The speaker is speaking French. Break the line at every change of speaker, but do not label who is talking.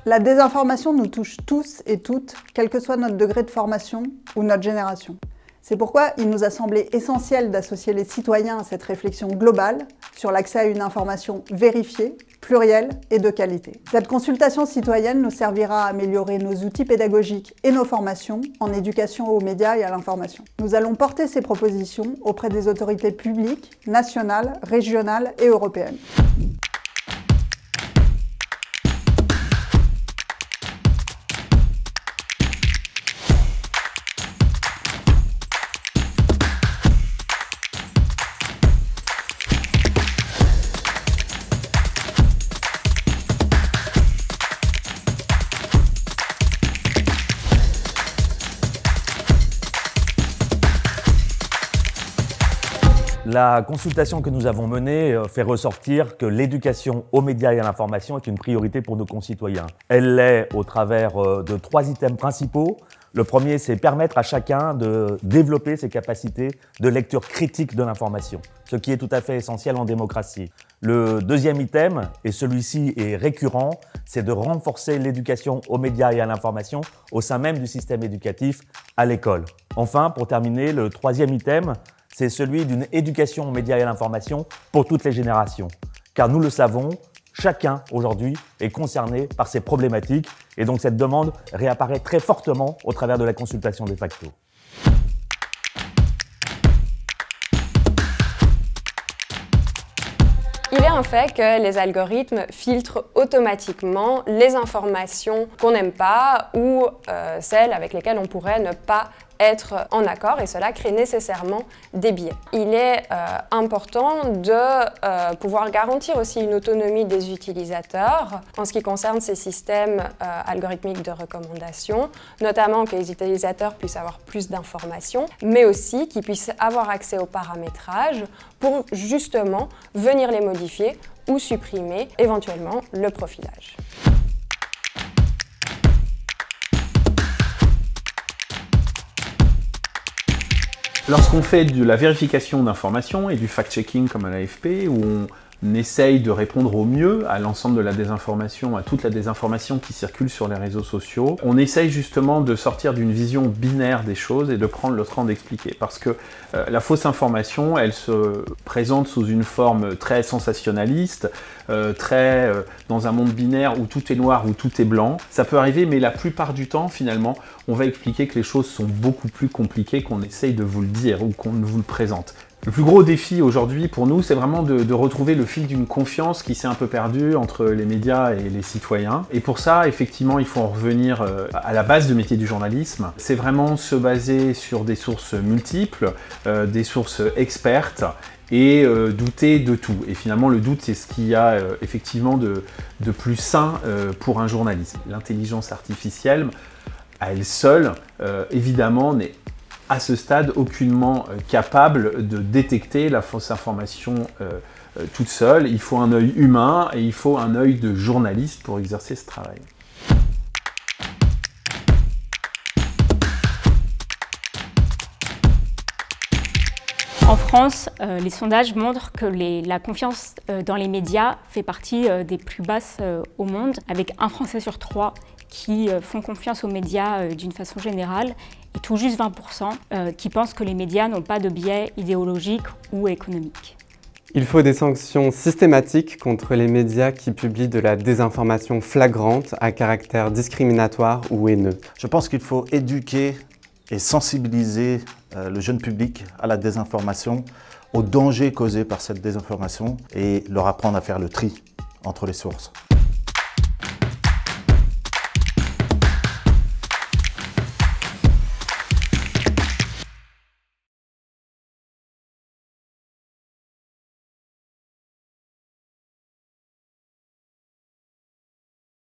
La désinformation nous touche tous et toutes, quel que soit notre degré de formation ou notre génération. C'est pourquoi il nous a semblé essentiel d'associer les citoyens à cette réflexion globale sur l'accès à une information vérifiée, plurielle et de qualité. Cette consultation citoyenne nous servira à améliorer nos outils pédagogiques et nos formations en éducation aux médias et à l'information. Nous allons porter ces propositions auprès des autorités publiques, nationales, régionales et européennes.
La consultation que nous avons menée fait ressortir que l'éducation aux médias et à l'information est une priorité pour nos concitoyens. Elle l'est au travers de 3 items principaux. Le premier, c'est permettre à chacun de développer ses capacités de lecture critique de l'information, ce qui est tout à fait essentiel en démocratie. Le deuxième item, et celui-ci est récurrent, c'est de renforcer l'éducation aux médias et à l'information au sein même du système éducatif à l'école. Enfin, pour terminer, le troisième item, c'est celui d'une éducation aux médias et à l'information pour toutes les générations. Car nous le savons, chacun aujourd'hui est concerné par ces problématiques et donc cette demande réapparaît très fortement au travers de la consultation de facto.
Il est un fait que les algorithmes filtrent automatiquement les informations qu'on n'aime pas ou celles avec lesquelles on pourrait ne pas être en accord et cela crée nécessairement des biais. Il est important de pouvoir garantir aussi une autonomie des utilisateurs en ce qui concerne ces systèmes algorithmiques de recommandation, notamment que les utilisateurs puissent avoir plus d'informations, mais aussi qu'ils puissent avoir accès au paramétrage pour justement venir les modifier ou supprimer éventuellement le profilage.
Lorsqu'on fait de la vérification d'informations et du fact-checking comme à l'AFP, où on essaye de répondre au mieux à l'ensemble de la désinformation, à toute la désinformation qui circule sur les réseaux sociaux, on essaye justement de sortir d'une vision binaire des choses et de prendre le temps d'expliquer. Parce que la fausse information, elle se présente sous une forme très sensationnaliste, dans un monde binaire où tout est noir, où tout est blanc. Ça peut arriver, mais la plupart du temps, finalement, on va expliquer que les choses sont beaucoup plus compliquées qu'on essaye de vous le dire ou qu'on vous le présente. Le plus gros défi aujourd'hui pour nous, c'est vraiment de retrouver le fil d'une confiance qui s'est un peu perdue entre les médias et les citoyens. Et pour ça, effectivement, il faut en revenir à la base du métier du journalisme. C'est vraiment se baser sur des sources multiples, des sources expertes, et douter de tout. Et finalement, le doute, c'est ce qu'il y a effectivement de plus sain pour un journaliste. L'intelligence artificielle, à elle seule, évidemment, n'est à ce stade aucunement capable de détecter la fausse information toute seule. Il faut un œil humain et il faut un œil de journaliste pour exercer ce travail.
En France, les sondages montrent que la confiance dans les médias fait partie des plus basses au monde, avec 1 Français sur 3 qui font confiance aux médias d'une façon générale et tout juste 20% qui pensent que les médias n'ont pas de biais idéologiques ou économiques.
Il faut des sanctions systématiques contre les médias qui publient de la désinformation flagrante à caractère discriminatoire ou haineux.
Je pense qu'il faut éduquer et sensibiliser le jeune public à la désinformation, aux dangers causés par cette désinformation et leur apprendre à faire le tri entre les sources.